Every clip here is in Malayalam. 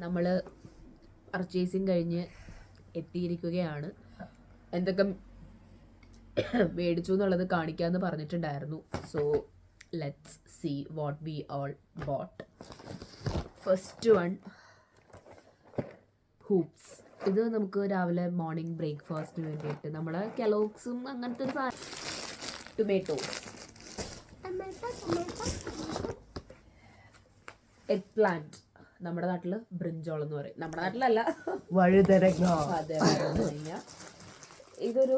നമ്മൾ പർച്ചേസിങ് കഴിഞ്ഞ് എത്തിയിരിക്കുകയാണ്. എന്തൊക്കെ മേടിച്ചു എന്നുള്ളത് കാണിക്കാമെന്ന് പറഞ്ഞിട്ടുണ്ടായിരുന്നു. So let's see what we all bought. First one, whoops. ഇത് നമുക്ക് രാവിലെ മോർണിംഗ് ബ്രേക്ക്ഫാസ്റ്റിന് വേണ്ടിയിട്ട് നമ്മളെ കെലോഗ്സും അങ്ങനത്തെ ഒരു സാധനം. ടൊമാറ്റോസ്, എഗ് പ്ലാന്റ്, നമ്മുടെ നാട്ടില് ബ്രിഞ്ചോൾ എന്ന് പറയും. നമ്മുടെ നാട്ടിലല്ല, വഴുതനങ്ങ. അതെ, വഴുതനങ്ങ. ഇതൊരു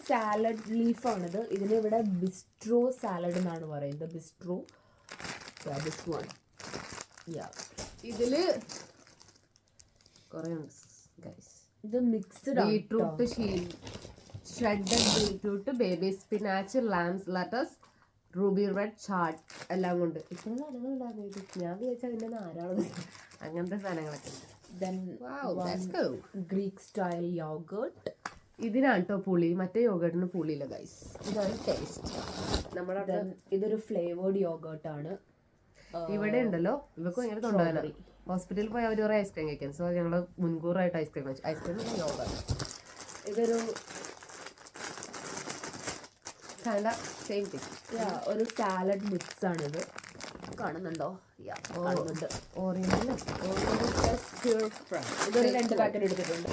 സാലഡ് ലീഫാണിത്. ഇതിന് ഇവിടെ ബിസ്ട്രോ സാലഡ് എന്നാണ് പറയുന്നത്. ബിസ്ട്രോ. This one. ഇതില് ഇത് mixed beetroot, shredded beetroot, baby spinach, lamb's lettuce, ruby red chard എല്ലാം കൊണ്ട് ഇത്ര സാധനങ്ങൾ ഉണ്ടായിരുന്നു. ഞാൻ വിചാരിച്ചാൽ അതിൻ്റെ ധാരാളം അങ്ങനത്തെ സാധനങ്ങളൊക്കെ ഉണ്ട്. Greek style yoghurt. ഇതിനാണ് കേട്ടോ പുളി, മറ്റേ യോഗർട്ടിന് പുളിയില്ല ഗൈസ്. ഇതാണ് ടേസ്റ്റ്. നമ്മുടെ ഇതൊരു ഫ്ലേവേർഡ് യോഗർട്ട് ആണ്. ഇവിടെ ഉണ്ടല്ലോ, ഇവർക്ക് ഭയങ്കര തൊണ്ടവേദന. ഹോസ്പിറ്റലിൽ പോയി അവർ കുറേ ഐസ്ക്രീം കഴിക്കാൻ. സോ ഞങ്ങൾ മുൻകൂറായിട്ട് ഐസ്ക്രീം കഴിച്ചു. Ice cream yoghurt. ഇതൊരു സെയിം തിങ്, ഒരു സാലഡ് മിക്സ് ആണിത്. കാണുന്നുണ്ടോ? കാണുന്നുണ്ട്. ഇതൊരു 2 പാക്കറ്റ് എടുത്തിട്ടുണ്ട്.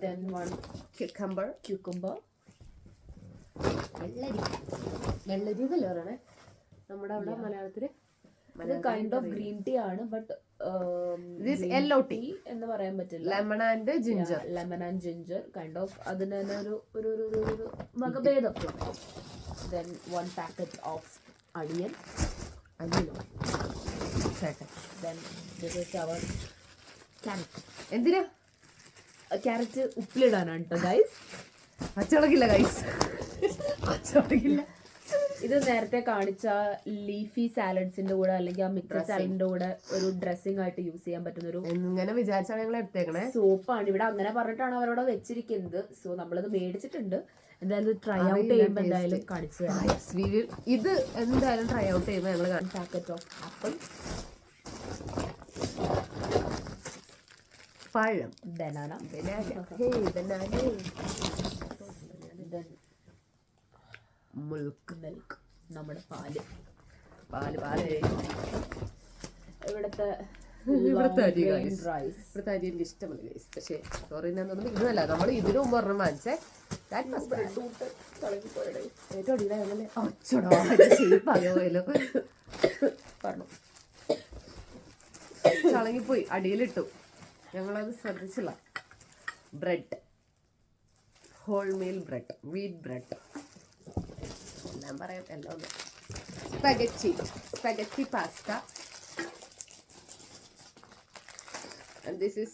Then one cucumber. വെള്ളരി കലറാണേ നമ്മുടെ അവിടെ മലയാളത്തില്. ഇത് കൈൻഡ് ഓഫ് ഗ്രീൻ ടീ ആണ്, ബട്ട് യെല്ലോ ടീ എന്ന് പറയാൻ പറ്റില്ല. Lemon and ginger kind of. അതിന് തന്നെ ഒരു വകഭേദം. Then 1 packet of onion. Then this is our carrot. എന്തിനാ ക്യാരറ്റ് ഉപ്പിലിടാനാണ് കേട്ടോ ഗൈസ്. പച്ചമുളകില്ല ഗൈസ്, പച്ചമുളകില്ല. ഇത് നേരത്തെ കാണിച്ച ലീഫി സാലഡ്സിന്റെ കൂടെ അല്ലെങ്കിൽ ആ മിക്സഡ് സാലഡിന്റെ കൂടെ ഒരു ഡ്രസ്സിംഗ് ആയിട്ട് യൂസ് ചെയ്യാൻ പറ്റുന്ന ഒരു ഇങ്ങനെ വിചാരിച്ചാണ് ഞങ്ങൾ എടുത്തേക്കണേ സോപ്പാണ്. ഇവിടെ അങ്ങനെ പറഞ്ഞിട്ടാണ് അവരോട് വെച്ചിരിക്കുന്നത്. സോ നമ്മളത് മേടിച്ചിട്ടുണ്ട്. എന്തായാലും ട്രൈ ഔട്ട് ചെയ്യുമ്പോൾ എന്തായാലും കാണിച്ചു തരാം. ഇത് എന്തായാലും ട്രൈ ഔട്ട് ചെയ്യുമ്പോൾ ഞങ്ങൾ പാക്കറ്റ് ഓഫ് ആപ്പിൾ, പഴം, ബനാന, മിൽക്ക്, നമ്മുടെ പാല്. ഇവിടുത്തെ അരി എനിക്ക് ഇഷ്ടമല്ല ഗൈസ്. പക്ഷേ സോറി ഞാൻ തോന്നുന്നു ഇതല്ല, നമ്മൾ ഇതിനു മുമ്പ് ഒരെണ്ണം വാങ്ങിച്ചേ. ഏറ്റവും അടിയിലായല്ലേ ഷേപ്പായോലോ പറഞ്ഞു ചളങ്ങിപ്പോയി, അടിയിലിട്ടു. ഞങ്ങളത് ശ്രദ്ധിച്ചില്ല. Bread, whole meal bread, wheat bread, എല്ലാം പറയാം. എല്ലാം spaghetti pasta. And this is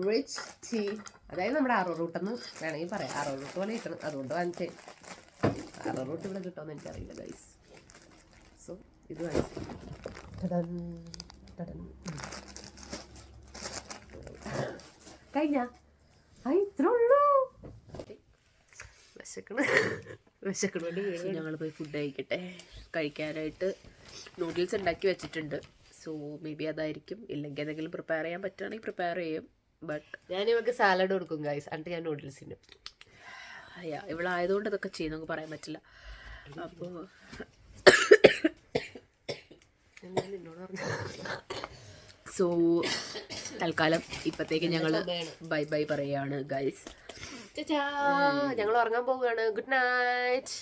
rich tea. അതായത് നമ്മുടെ അറോറൂട്ടെന്ന് വേണമെങ്കിൽ പറയാം. അറോറൂട്ട് പോലെ കിട്ടണം, അതുകൊണ്ട് വാങ്ങിച്ചേ. അറോറൂട്ട് ഇവിടെ കിട്ടുമെന്ന് എനിക്കറിയില്ല ഗൈസ്. സോ ഇത് വാങ്ങിച്ചു. കഴിഞ്ഞ ഇത്ര ഉള്ളൂ. ഞങ്ങൾ പോയി ഫുഡ് കഴിക്കാനായിട്ട് നൂഡിൽസ് ഉണ്ടാക്കി വെച്ചിട്ടുണ്ട്. സോ മേ ബി അതായിരിക്കും. ഇല്ലെങ്കിൽ എന്തെങ്കിലും പ്രിപ്പയർ ചെയ്യാൻ പറ്റുകയാണെങ്കിൽ പ്രിപ്പയർ ചെയ്യും. ബട്ട് ഞാൻ ഇവർക്ക് സാലഡ് കൊടുക്കും ഗൈസ്, എന്നിട്ട് ഞാൻ നൂഡിൽസിന്. ഇവിടെ ആയതുകൊണ്ട് അതൊക്കെ ചെയ്യും, നമുക്ക് പറയാൻ പറ്റില്ല. അപ്പോൾ സോ തൽക്കാലം ഇപ്പത്തേക്ക് ഞങ്ങൾ ബൈ പറയുകയാണ് ഗൈസ്. ഞങ്ങൾ ഉറങ്ങാൻ പോവുകയാണ്. Good night.